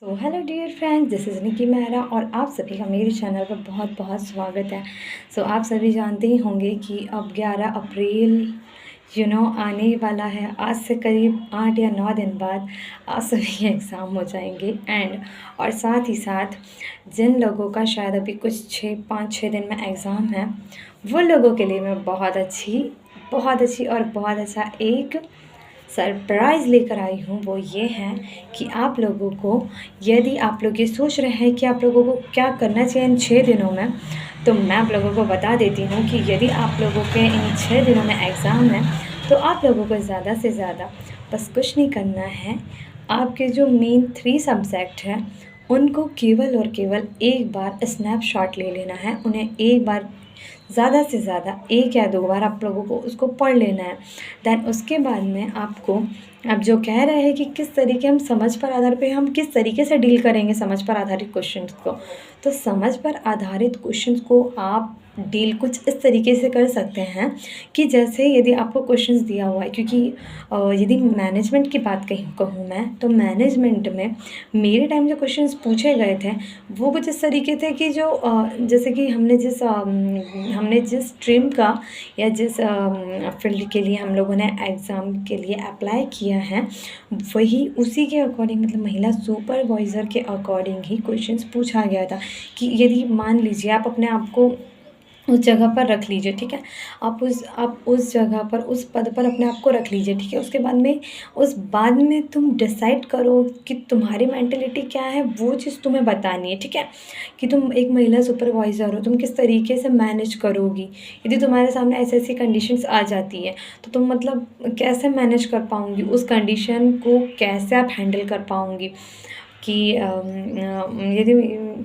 So hello dear friends, this is Nikki Mehra और आप सभी का मेरे चैनल पर बहुत बहुत स्वागत है। आप सभी जानते ही होंगे कि अब 11 अप्रैल आने वाला है। आज से करीब 8 या 9 दिन बाद आज सभी एग्ज़ाम हो जाएंगे और साथ ही साथ जिन लोगों का शायद अभी कुछ 5-6 दिन में एग्ज़ाम है, वो लोगों के लिए मैं बहुत अच्छी और बहुत अच्छा एक सरप्राइज़ लेकर आई हूँ। वो ये है कि आप लोगों को, यदि आप लोग ये सोच रहे हैं कि आप लोगों को क्या करना चाहिए इन 6 दिनों में, तो मैं आप लोगों को बता देती हूँ कि यदि आप लोगों के इन 6 दिनों में एग्ज़ाम है, तो आप लोगों को ज़्यादा से ज़्यादा बस कुछ नहीं करना है। आपके जो मेन 3 सब्जेक्ट हैं, उनको केवल और केवल एक बार स्नैपशॉट ले लेना है। उन्हें एक बार, ज़्यादा से ज़्यादा 1 या 2 बार आप लोगों को उसको पढ़ लेना है। देन उसके बाद में आपको, अब जो कह रहे हैं कि किस तरीके हम समझ पर आधार पे हम किस तरीके से डील करेंगे समझ पर आधारित क्वेश्चंस को, तो समझ पर आधारित क्वेश्चंस को आप डील कुछ इस तरीके से कर सकते हैं कि जैसे यदि आपको क्वेश्चंस दिया हुआ है, क्योंकि यदि मैनेजमेंट की बात कहूँ मैं, तो मैनेजमेंट में मेरे टाइम जो क्वेश्चंस पूछे गए थे वो कुछ इस तरीके थे कि जो जैसे कि हमने जिस स्ट्रीम का या जिस फील्ड के लिए हम लोगों ने एग्ज़ाम के लिए अप्लाई किया है, वही उसी के अकॉर्डिंग, मतलब महिला सुपरवाइज़र के अकॉर्डिंग ही क्वेश्चंस पूछा गया था। कि यदि मान लीजिए आप अपने आप को उस जगह पर रख लीजिए, ठीक है? आप उस जगह पर, उस पद पर अपने आप को रख लीजिए, ठीक है? उसके बाद में तुम डिसाइड करो कि तुम्हारी मेंटालिटी क्या है, वो चीज़ तुम्हें बतानी है, ठीक है? कि तुम एक महिला सुपरवाइज़र हो, तुम किस तरीके से मैनेज करोगी? यदि तुम्हारे सामने ऐसी-ऐसी कंडीशंस आ जाती है, तो तुम मतलब कैसे मैनेज कर पाओगी? उस कंडीशन को कैसे आप हैंडल कर पाओगी? कि यदि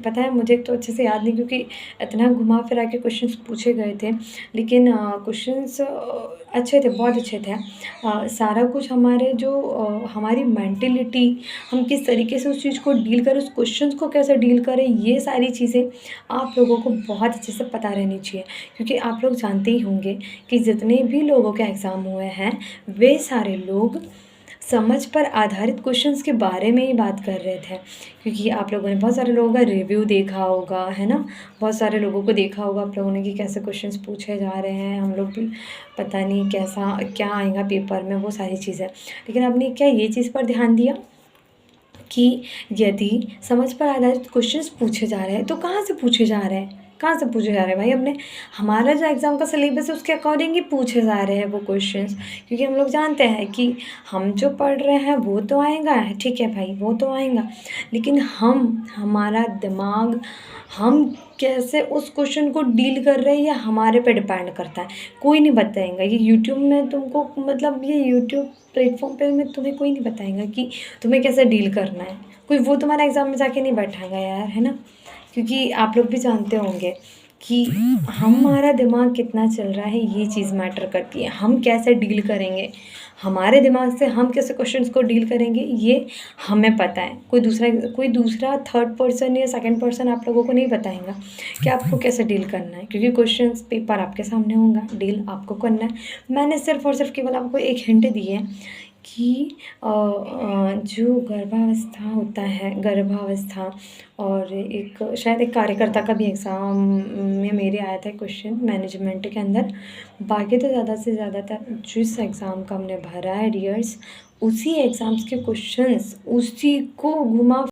पता है, मुझे तो अच्छे से याद नहीं, क्योंकि इतना घुमा-फिरा के क्वेश्चंस पूछे गए थे, लेकिन क्वेश्चंस अच्छे थे, बहुत अच्छे थे। सारा कुछ हमारे जो हमारी मेंटालिटी, हम किस तरीके से उस चीज़ को डील करें, उस क्वेश्चंस को कैसे डील करें, ये सारी चीज़ें आप लोगों को बहुत अच्छे से पता रहनी चाहिए। क्योंकि आप लोग जानते ही होंगे कि जितने भी लोगों के एग्ज़ाम हुए हैं, वे सारे लोग समझ पर आधारित क्वेश्चंस के बारे में ही बात कर रहे थे। क्योंकि आप लोगों ने बहुत सारे लोगों का रिव्यू देखा होगा, है ना? बहुत सारे लोगों को देखा होगा आप लोगों ने कि कैसे क्वेश्चंस पूछे जा रहे हैं, हम लोग भी पता नहीं कैसा क्या आएगा पेपर में, वो सारी चीज़ें। लेकिन आपने क्या ये चीज़ पर ध्यान दिया कि यदि समझ पर आधारित क्वेश्चंस पूछे जा रहे हैं, तो कहाँ से पूछे जा रहे हैं? कहाँ से पूछे जा रहे हैं भाई? अपने हमारा जो एग्ज़ाम का सिलेबस है उसके अकॉर्डिंग ही पूछे जा रहे हैं वो क्वेश्चंस। क्योंकि हम लोग जानते हैं कि हम जो पढ़ रहे हैं वो तो आएगा, ठीक है भाई, वो तो आएगा। लेकिन हमारा दिमाग, हम कैसे उस क्वेश्चन को डील कर रहे हैं, ये हमारे पे डिपेंड करता है। कोई नहीं बताएगा ये यूट्यूब में तुमको, मतलब ये यूट्यूब प्लेटफ़ॉर्म पे में तुम्हें कोई नहीं बताएगा कि तुम्हें कैसे डील करना है। कोई वो तुम्हारा एग्ज़ाम में जाके नहीं बैठाएगा यार, है ना? क्योंकि आप लोग भी जानते होंगे कि हमारा दिमाग कितना चल रहा है, ये चीज़ मैटर करती है। हम कैसे डील करेंगे, हमारे दिमाग से हम कैसे क्वेश्चंस को डील करेंगे, ये हमें पता है। कोई दूसरा थर्ड पर्सन या सेकंड पर्सन आप लोगों को नहीं बताएगा कि आपको कैसे डील करना है। क्योंकि क्वेश्चंस पेपर आपके सामने होगा, डील आपको करना है। मैंने सिर्फ़ और सिर्फ़ केवल आपको एक हिंट दी है कि जो गर्भावस्था होता है, गर्भावस्था, और एक शायद एक कार्यकर्ता का भी एग्ज़ाम में मेरे आया था क्वेश्चन मैनेजमेंट के अंदर। बाकी तो ज़्यादा से ज़्यादातर जिस एग्ज़ाम का हमने भरा है डियर्स, उसी एग्ज़ाम्स के क्वेश्चंस उसी को घुमा